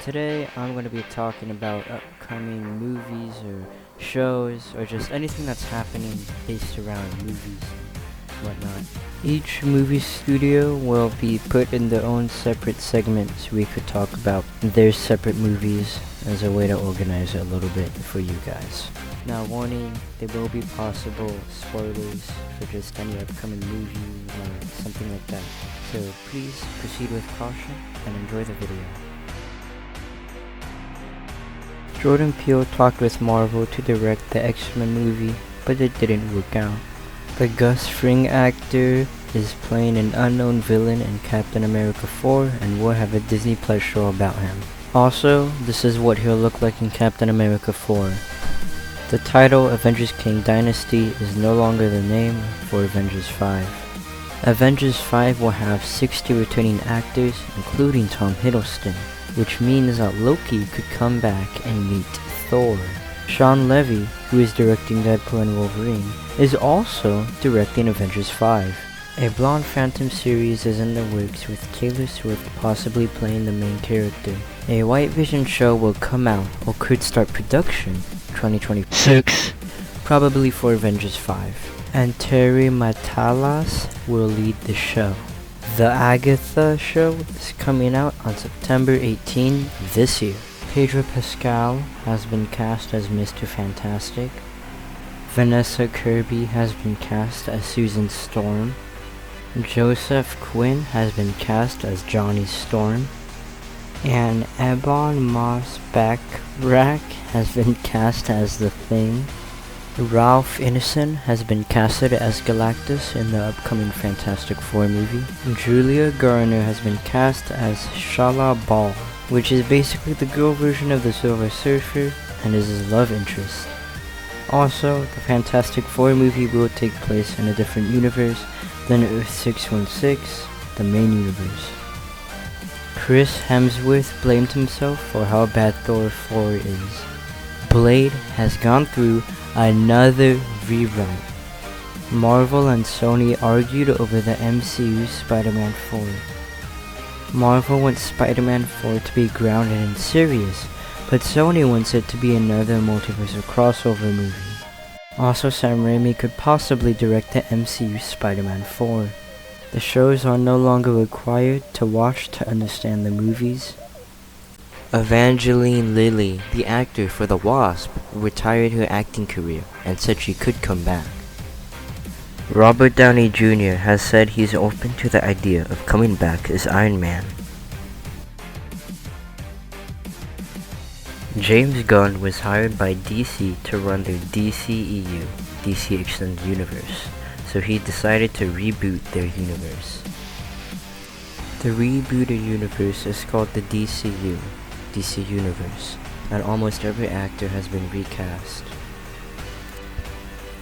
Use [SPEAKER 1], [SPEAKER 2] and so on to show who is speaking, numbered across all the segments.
[SPEAKER 1] Today I'm going to be talking about upcoming movies or shows or just anything that's happening based around movies and whatnot. Each movie studio will be put in their own separate segments. We could talk about their separate movies as a way to organize it a little bit for you guys. Now warning, there will be possible spoilers for just any upcoming movie or something like that. So please proceed with caution and enjoy the video. Jordan Peele talked with Marvel to direct the X-Men movie, but it didn't work out. The Gus Fring actor is playing an unknown villain in Captain America 4 and will have a Disney Plus show about him. Also, this is what he'll look like in Captain America 4. The title Avengers King Dynasty is no longer the name for Avengers 5. Avengers 5 will have 60 returning actors, including Tom Hiddleston, which means that Loki could come back and meet Thor. Sean Levy, who is directing Deadpool and Wolverine, is also directing Avengers 5. A Blonde Phantom series is in the works with Taylor Swift possibly playing the main character. A White Vision show will come out or could start production 2026, probably for Avengers 5. And Terry Matalas will lead the show. The Agatha show is coming out on September 18 this year. Pedro Pascal has been cast as Mr. Fantastic. Vanessa Kirby has been cast as Susan Storm. Joseph Quinn has been cast as Johnny Storm. And Ebon Moss-Backrack has been cast as The Thing. Ralph Ineson has been casted as Galactus in the upcoming Fantastic Four movie. Julia Garner has been cast as Shala Ball, which is basically the girl version of the Silver Surfer and is his love interest. Also, the Fantastic Four movie will take place in a different universe than Earth 616, the main universe. Chris Hemsworth blamed himself for how bad Thor 4 is. Blade has gone through another rewrite. Marvel and Sony argued over the MCU's Spider-Man 4. Marvel wants Spider-Man 4 to be grounded and serious, but Sony wants it to be another multiversal crossover movie. Also, Sam Raimi could possibly direct the MCU's Spider-Man 4. The shows are no longer required to watch to understand the movies. Evangeline Lilly, the actor for The Wasp, retired her acting career and said she could come back. Robert Downey Jr. has said he's open to the idea of coming back as Iron Man. James Gunn was hired by DC to run their DCEU, DC Extended Universe, so he decided to reboot their universe. The rebooted universe is called the DCU, DC Universe, and almost every actor has been recast.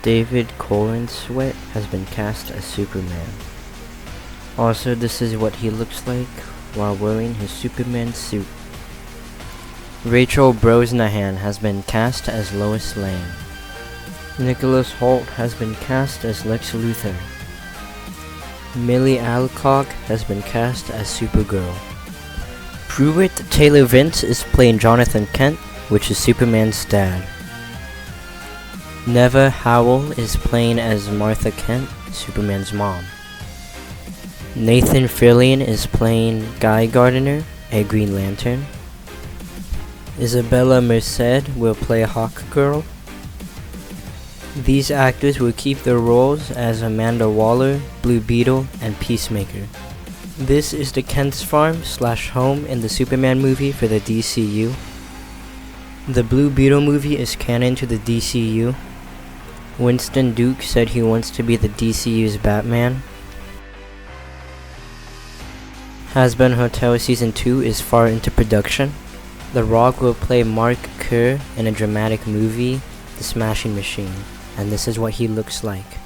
[SPEAKER 1] David Corenswet has been cast as Superman. Also, this is what he looks like while wearing his Superman suit. Rachel Brosnahan has been cast as Lois Lane. Nicholas Hoult has been cast as Lex Luthor. Millie Alcock has been cast as Supergirl. Pruitt Taylor Vince is playing Jonathan Kent, which is Superman's dad. Neva Howell is playing as Martha Kent, Superman's mom. Nathan Fillion is playing Guy Gardner, a Green Lantern. Isabella Merced will play Hawkgirl. These actors will keep their roles as Amanda Waller, Blue Beetle, and Peacemaker. This is the Kent's farm / home in the Superman movie for the DCU. The Blue Beetle movie is canon to the DCU. Winston Duke said he wants to be the DCU's Batman. Hazbin Hotel Season 2 is far into production. The Rock will play Mark Kerr in a dramatic movie, The Smashing Machine, and this is what he looks like.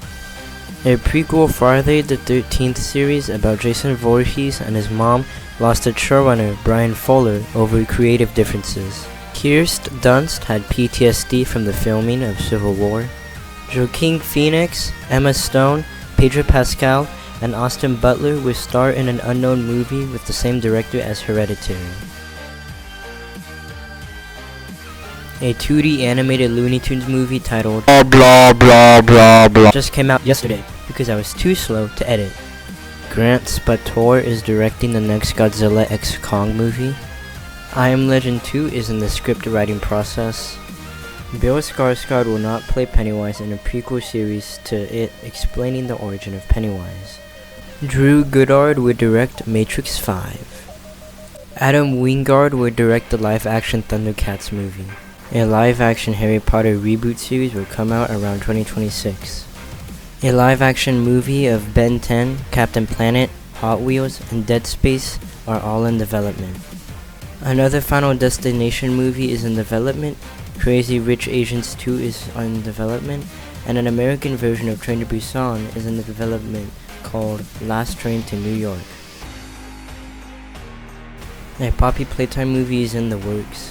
[SPEAKER 1] A prequel Friday the 13th series about Jason Voorhees and his mom lost its showrunner Brian Fuller over creative differences. Kirst Dunst had PTSD from the filming of Civil War. Joaquin Phoenix, Emma Stone, Pedro Pascal, and Austin Butler will star in an unknown movie with the same director as Hereditary. A 2D animated Looney Tunes movie titled
[SPEAKER 2] blah blah blah blah
[SPEAKER 1] just came out yesterday because I was too slow to edit. Grant Spator is directing the next Godzilla x Kong movie. I Am Legend 2 is in the script writing process. Bill Skarsgård will not play Pennywise in a prequel series to it explaining the origin of Pennywise. Drew Goddard will direct Matrix 5. Adam Wingard will direct the live-action Thundercats movie. A live-action Harry Potter reboot series will come out around 2026. A live-action movie of Ben 10, Captain Planet, Hot Wheels, and Dead Space are all in development. Another Final Destination movie is in development, Crazy Rich Asians 2 is in development, and an American version of Train to Busan is in development called Last Train to New York. A Poppy Playtime movie is in the works.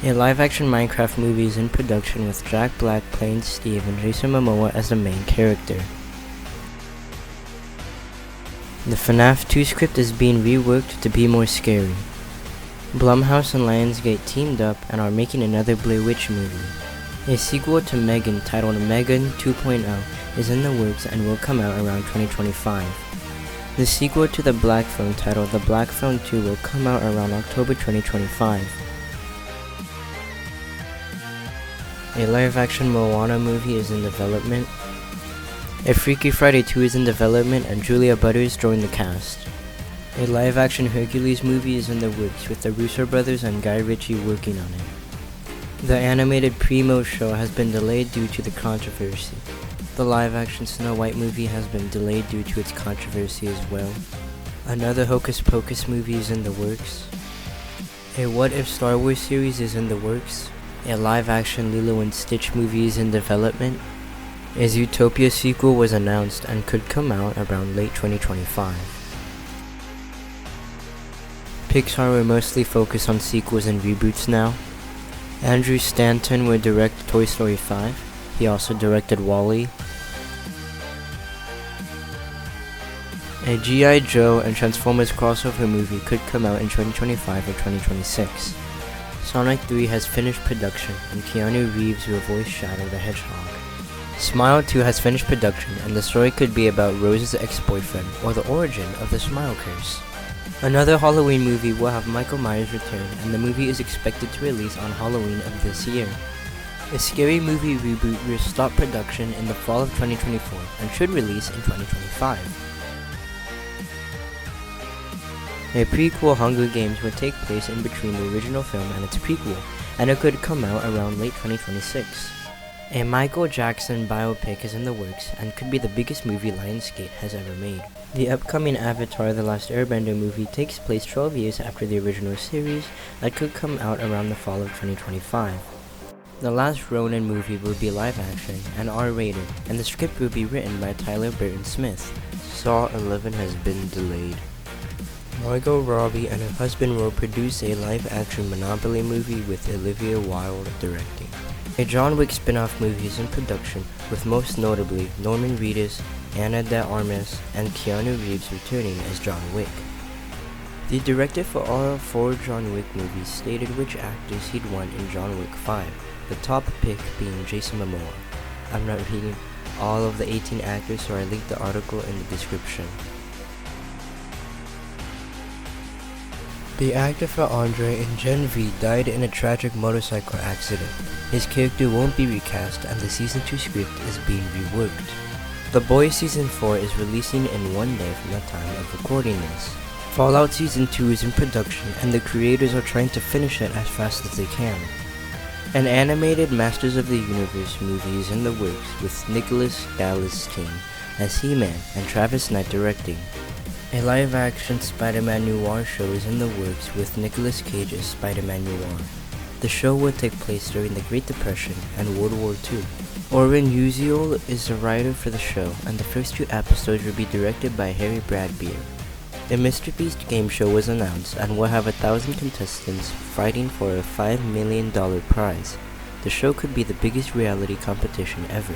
[SPEAKER 1] A live-action Minecraft movie is in production with Jack Black playing Steve and Jason Momoa as the main character. The FNAF 2 script is being reworked to be more scary. Blumhouse and Lionsgate teamed up and are making another Blair Witch movie. A sequel to Megan titled Megan 2.0 is in the works and will come out around 2025. The sequel to the Black Phone titled The Black Phone 2 will come out around October 2025. A live-action Moana movie is in development. A Freaky Friday 2 is in development and Julia Butters joined the cast. A live-action Hercules movie is in the works with the Russo brothers and Guy Ritchie working on it. The animated Primo show has been delayed due to the controversy. The live-action Snow White movie has been delayed due to its controversy as well. Another Hocus Pocus movie is in the works. A What If Star Wars series is in the works. A live-action Lilo and Stitch movie is in development. A Zootopia sequel was announced and could come out around late 2025. Pixar will mostly focus on sequels and reboots now. Andrew Stanton will direct Toy Story 5. He also directed WALL-E. A G.I. Joe and Transformers crossover movie could come out in 2025 or 2026. Sonic 3 has finished production and Keanu Reeves will voice Shadow the Hedgehog. Smile 2 has finished production and the story could be about Rose's ex-boyfriend or the origin of the Smile Curse. Another Halloween movie will have Michael Myers return and the movie is expected to release on Halloween of this year. A Scary Movie reboot will stop production in the fall of 2024 and should release in 2025. A prequel Hunger Games will take place in between the original film and its prequel, and it could come out around late 2026. A Michael Jackson biopic is in the works and could be the biggest movie Lionsgate has ever made. The upcoming Avatar: The Last Airbender movie takes place 12 years after the original series that could come out around the fall of 2025. The Last Ronin movie will be live action and R-rated, and the script will be written by Tyler Burton Smith. Saw 11 has been delayed. Margot Robbie and her husband will produce a live-action Monopoly movie with Olivia Wilde directing. A John Wick spin-off movie is in production, with most notably Norman Reedus, Ana de Armas, and Keanu Reeves returning as John Wick. The director for all 4 John Wick movies stated which actors he'd want in John Wick 5, the top pick being Jason Momoa. I'm not reading all of the 18 actors, so I linked the article in the description. The actor for Andre in Gen V died in a tragic motorcycle accident. His character won't be recast and the Season 2 script is being reworked. The Boys Season 4 is releasing in one day from the time of recording this. Fallout Season 2 is in production and the creators are trying to finish it as fast as they can. An animated Masters of the Universe movie is in the works with Nicholas Dallas King as He-Man and Travis Knight directing. A live-action Spider-Man noir show is in the works with Nicolas Cage as Spider-Man Noir. The show will take place during the Great Depression and World War II. Oren Uziel is the writer for the show, and the first 2 episodes will be directed by Harry Bradbeer. A Mr. Beast game show was announced and will have 1,000 contestants fighting for a $5 million prize. The show could be the biggest reality competition ever.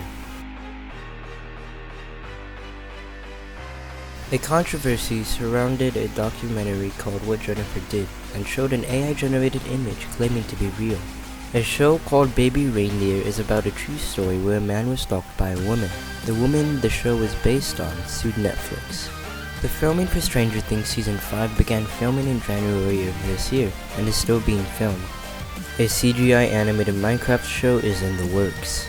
[SPEAKER 1] A controversy surrounded a documentary called What Jennifer Did and showed an AI-generated image claiming to be real. A show called Baby Reindeer is about a true story where a man was stalked by a woman. The woman the show was based on sued Netflix. The filming for Stranger Things Season 5 began filming in January of this year and is still being filmed. A CGI animated Minecraft show is in the works.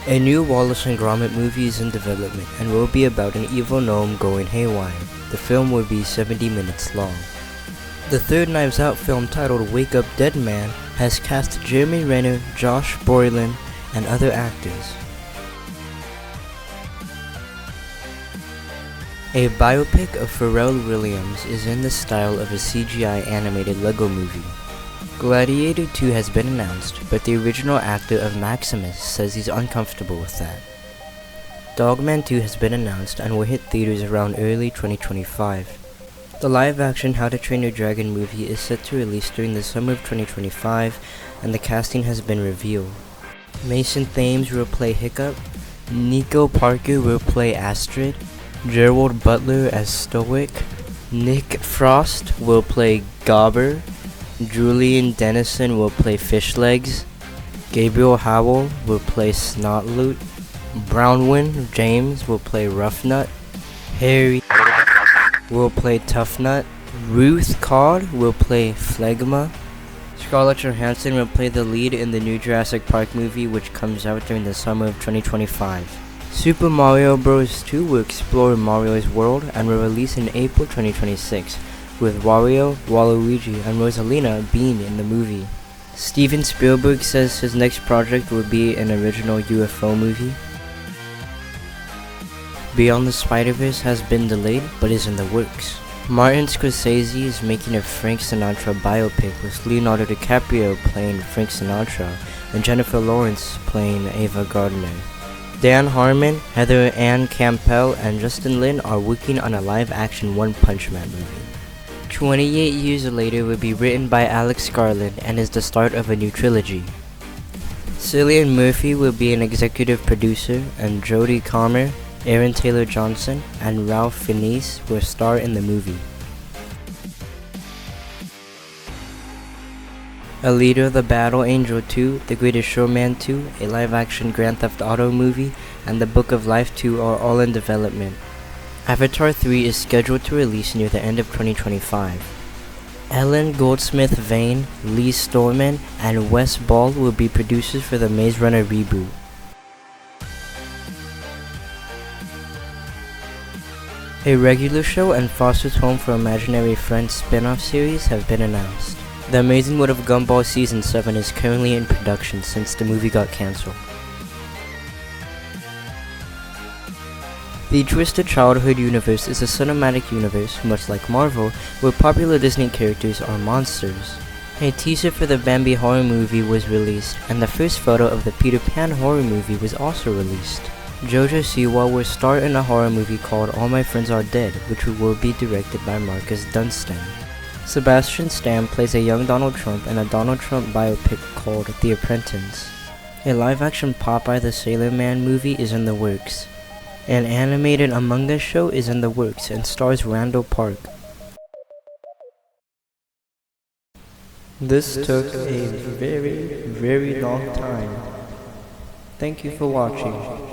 [SPEAKER 1] A new Wallace and Gromit movie is in development and will be about an evil gnome going haywire. The film will be 70 minutes long. The third Knives Out film titled Wake Up Dead Man has cast Jeremy Renner, Josh Brolin, and other actors. A biopic of Pharrell Williams is in the style of a CGI animated Lego movie. Gladiator 2 has been announced, but the original actor of Maximus says he's uncomfortable with that. Dogman 2 has been announced and will hit theaters around early 2025. The live-action How to Train Your Dragon movie is set to release during the summer of 2025, and the casting has been revealed. Mason Thames will play Hiccup, Nico Parker will play Astrid, Gerald Butler as Stoic, Nick Frost will play Gobber, Julian Dennison will play Fishlegs, Gabriel Howell will play Snotloot, Brownwin James will play Roughnut, Harry will play Toughnut, Ruth Codd will play Phlegma, Scarlett Johansson will play the lead in the new Jurassic Park movie, which comes out during the summer of 2025. Super Mario Bros. 2 will explore Mario's world and will release in April 2026, with Wario, Waluigi, and Rosalina being in the movie. Steven Spielberg says his next project will be an original UFO movie. Beyond the Spider-Verse has been delayed, but is in the works. Martin Scorsese is making a Frank Sinatra biopic with Leonardo DiCaprio playing Frank Sinatra and Jennifer Lawrence playing Ava Gardner. Dan Harmon, Heather Ann Campbell, and Justin Lin are working on a live-action One Punch Man movie. 28 Years Later will be written by Alex Garland and is the start of a new trilogy. Cillian Murphy will be an executive producer, and Jodie Comer, Aaron Taylor Johnson, and Ralph Fiennes will star in the movie. Alita the Battle Angel 2, The Greatest Showman 2, a live-action Grand Theft Auto movie, and The Book of Life 2 are all in development. Avatar 3 is scheduled to release near the end of 2025. Ellen Goldsmith Vane, Lee Storman, and Wes Ball will be producers for the Maze Runner reboot. A regular show and Foster's Home for Imaginary Friends spin-off series have been announced. The Amazing World of Gumball Season 7 is currently in production since the movie got cancelled. The Twisted Childhood universe is a cinematic universe, much like Marvel, where popular Disney characters are monsters. A teaser for the Bambi horror movie was released, and the first photo of the Peter Pan horror movie was also released. Jojo Siwa will star in a horror movie called All My Friends Are Dead, which will be directed by Marcus Dunstan. Sebastian Stan plays a young Donald Trump in a Donald Trump biopic called The Apprentice. A live-action Popeye the Sailor Man movie is in the works. An animated Among Us show is in the works and stars Randall Park. This took a very long time. Thank you for watching.